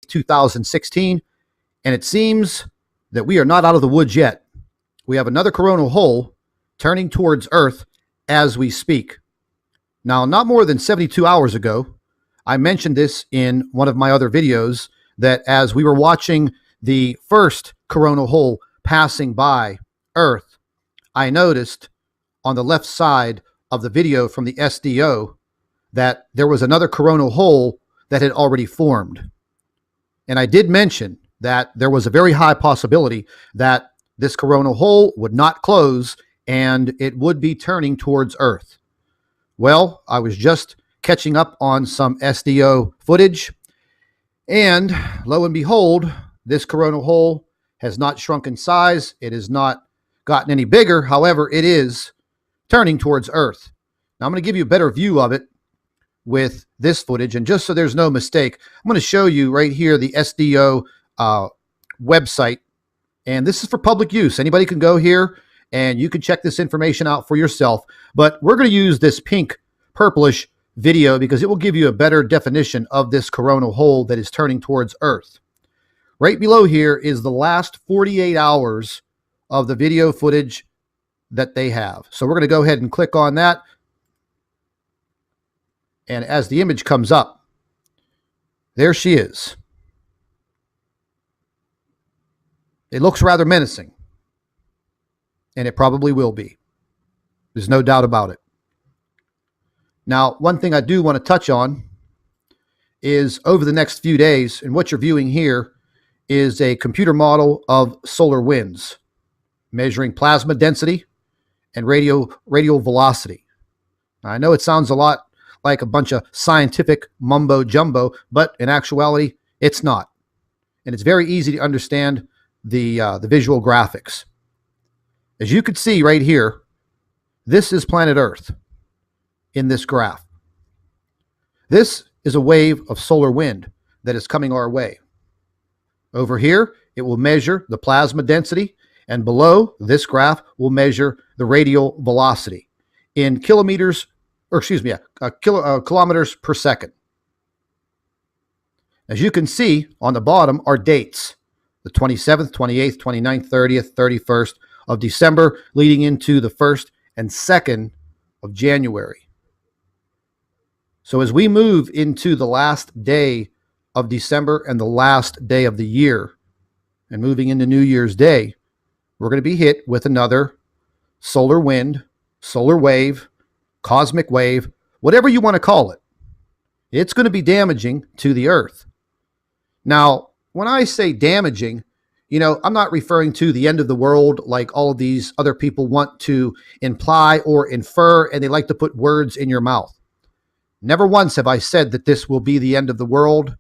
2016, and it seems that we are not out of the woods yet. We have another coronal hole turning towards Earth as we speak. Now, not more than 72 hours ago, I mentioned this in one of my other videos, that as we were watching the first coronal hole passing by Earth, I noticed on the left side of the video from the SDO that there was another coronal hole that had already formed. And I did mention that there was a very high possibility that this coronal hole would not close and it would be turning towards Earth. Well, I was just catching up on some SDO footage, and lo and behold, this coronal hole has not shrunk in size. It has not gotten any bigger. However, it is turning towards Earth. Now, I'm going to give you a better view of it with this footage, and just so there's no mistake, I'm going to show you right here the SDO website, and this is for public use. Anybody can go here and you can check this information out for yourself, but we're going to use this pink purplish video because it will give you a better definition of this coronal hole that is turning towards Earth. Right below here is the last 48 hours of the video footage that they have. So we're going to go ahead and click on that. And as the image comes up, there she is. It looks rather menacing, and it probably will be. There's no doubt about it. Now, one thing I do want to touch on is over the next few days, and what you're viewing here is a computer model of solar winds, measuring plasma density and radial velocity. Now, I know it sounds a lot like a bunch of scientific mumbo jumbo, but in actuality, it's not. And it's very easy to understand the visual graphics. As you can see right here, this is planet Earth in this graph. This is a wave of solar wind that is coming our way. Over here, it will measure the plasma density, and below this graph will measure the radial velocity in kilometers per second. As you can see on the bottom are dates: the 27th, 28th, 29th, 30th, 31st of December, leading into the 1st and 2nd of January. So as we move into the last day of December and the last day of the year, and moving into New Year's Day, we're going to be hit with another solar wind, solar wave, cosmic wave, whatever you want to call it. It's going to be damaging to the Earth. Now, when I say damaging, I'm not referring to the end of the world like all of these other people want to imply or infer, and they like to put words in your mouth. Never once have I said that this will be the end of the world.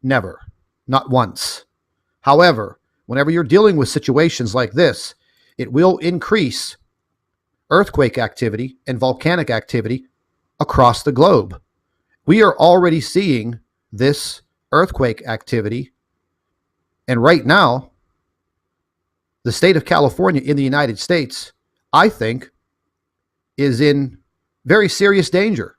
Never. Not once. However, whenever you're dealing with situations like this, it will increase earthquake activity and volcanic activity across the globe. We are already seeing this earthquake activity, and right now, the state of California in the United States, I think, is in very serious danger.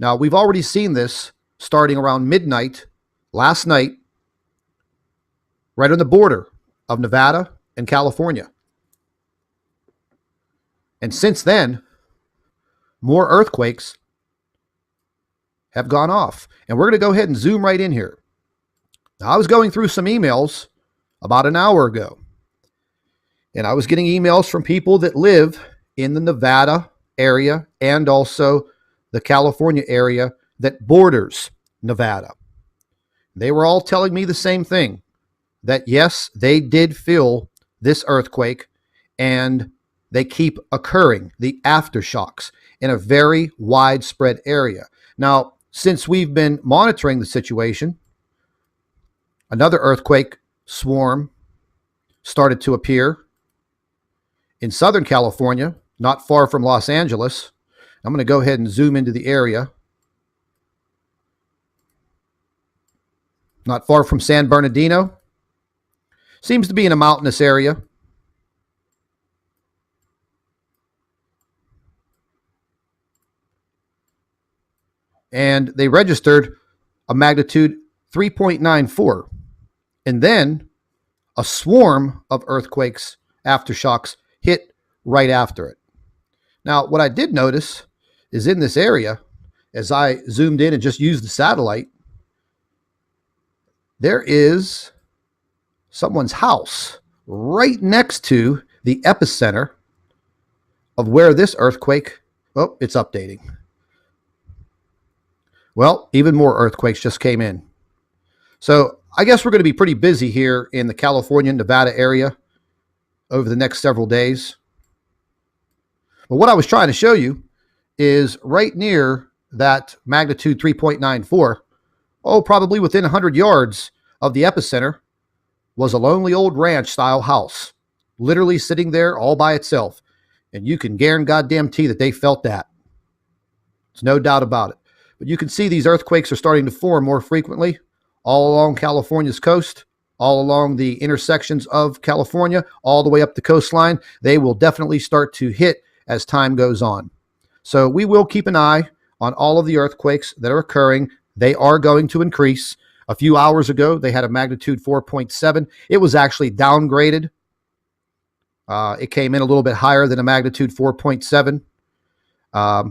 Now, we've already seen this starting around midnight last night, right on the border of Nevada and California. And since then, more earthquakes have gone off. And we're going to go ahead and zoom right in here. Now, I was going through some emails about an hour ago, and I was getting emails from people that live in the Nevada area and also the California area that borders Nevada. They were all telling me the same thing, that yes, they did feel this earthquake, and they keep occurring, the aftershocks, in a very widespread area. Now, since we've been monitoring the situation, another earthquake swarm started to appear in Southern California, not far from Los Angeles. I'm going to go ahead and zoom into the area. Not far from San Bernardino. Seems to be in a mountainous area. And they registered a magnitude 3.94. And then a swarm of earthquakes, aftershocks, hit right after it. Now, what I did notice is in this area, as I zoomed in and just used the satellite, there is someone's house right next to the epicenter of where this earthquake, oh, it's updating. Well, even more earthquakes just came in. So I guess we're going to be pretty busy here in the California, Nevada area over the next several days. But what I was trying to show you is right near that magnitude 3.94, probably within 100 yards of the epicenter, was a lonely old ranch style house, literally sitting there all by itself. And you can guarantee that they felt that. There's no doubt about it. But you can see these earthquakes are starting to form more frequently all along California's coast, all along the intersections of California, all the way up the coastline. They will definitely start to hit as time goes on. So we will keep an eye on all of the earthquakes that are occurring. They are going to increase. A few hours ago, they had a magnitude 4.7. It was actually downgraded. It came in a little bit higher than a magnitude 4.7.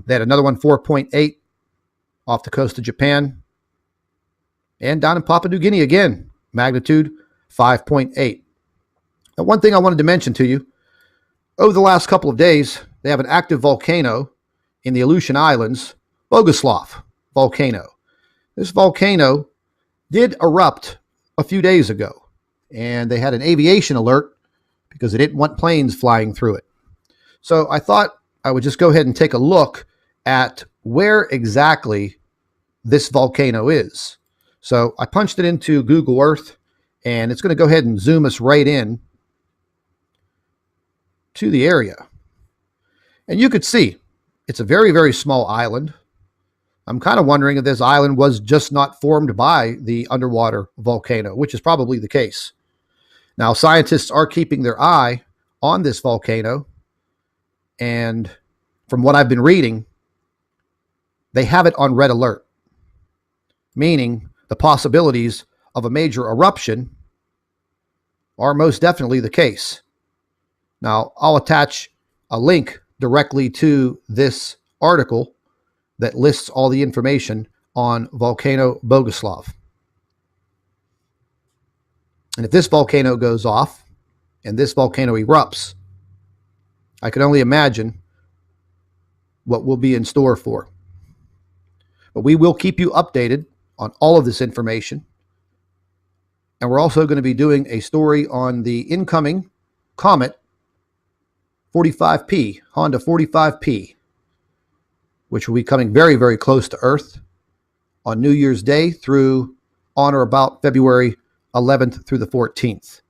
They had another one, 4.8, off the coast of Japan. And down in Papua New Guinea again, magnitude 5.8. Now, one thing I wanted to mention to you, over the last couple of days, they have an active volcano in the Aleutian Islands, Bogoslav volcano. This volcano did erupt a few days ago, and they had an aviation alert because they didn't want planes flying through it. So I thought I would just go ahead and take a look at where exactly this volcano is. So I punched it into Google Earth, and it's going to go ahead and zoom us right in to the area. And you could see it's a very, very small island. I'm kind of wondering if this island was just not formed by the underwater volcano, which is probably the case. Now, scientists are keeping their eye on this volcano, and from what I've been reading, they have it on red alert, meaning the possibilities of a major eruption are most definitely the case. Now, I'll attach a link directly to this article that lists all the information on volcano Bogoslav. And if this volcano goes off and this volcano erupts, I can only imagine what will be in store for. But we will keep you updated on all of this information. And we're also going to be doing a story on the incoming Comet 45P, Honda 45P, which will be coming very, very close to Earth on New Year's Day through on or about February 11th through the 14th.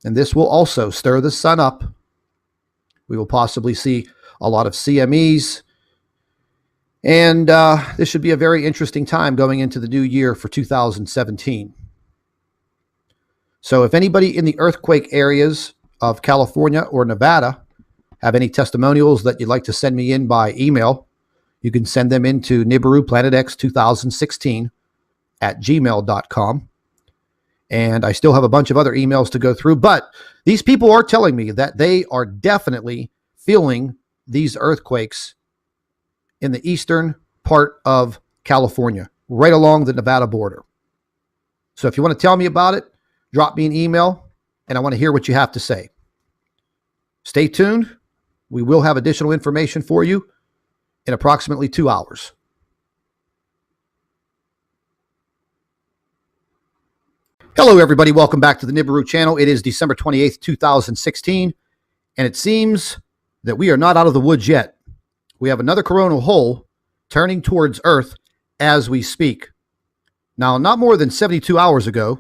And this will also stir the sun up. We will possibly see a lot of CMEs. And this should be a very interesting time going into the new year for 2017. So if anybody in the earthquake areas of California or Nevada have any testimonials that you'd like to send me in by email, you can send them into nibiruPlanetX2016@gmail.com. And I still have a bunch of other emails to go through, but these people are telling me that they are definitely feeling these earthquakes in the eastern part of California, right along the Nevada border. So if you want to tell me about it, drop me an email, and I want to hear what you have to say. Stay tuned. We will have additional information for you in approximately 2 hours. Hello, everybody. Welcome back to the Nibiru channel. It is December 28th, 2016, and it seems that we are not out of the woods yet. We have another coronal hole turning towards Earth as we speak. Now, not more than 72 hours ago,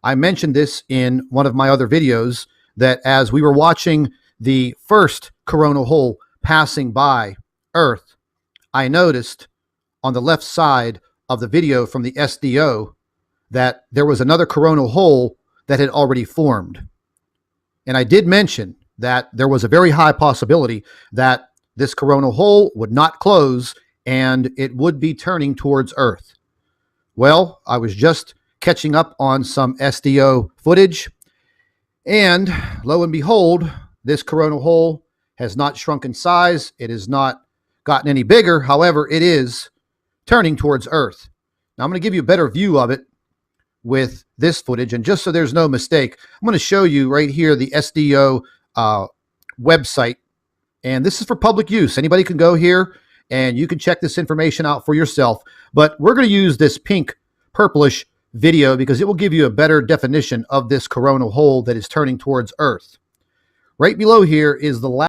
I mentioned this in one of my other videos, that as we were watching the first coronal hole passing by Earth, I noticed on the left side of the video from the SDO that there was another coronal hole that had already formed. And I did mention that there was a very high possibility that this coronal hole would not close and it would be turning towards Earth. Well, I was just catching up on some SDO footage, and lo and behold, this coronal hole has not shrunk in size. It has not gotten any bigger. However, it is turning towards Earth. Now, I'm going to give you a better view of it with this footage. And just so there's no mistake, I'm going to show you right here the SDO website. And this is for public use. Anybody can go here and you can check this information out for yourself. But we're going to use this pink purplish video because it will give you a better definition of this coronal hole that is turning towards Earth. Right below here is the last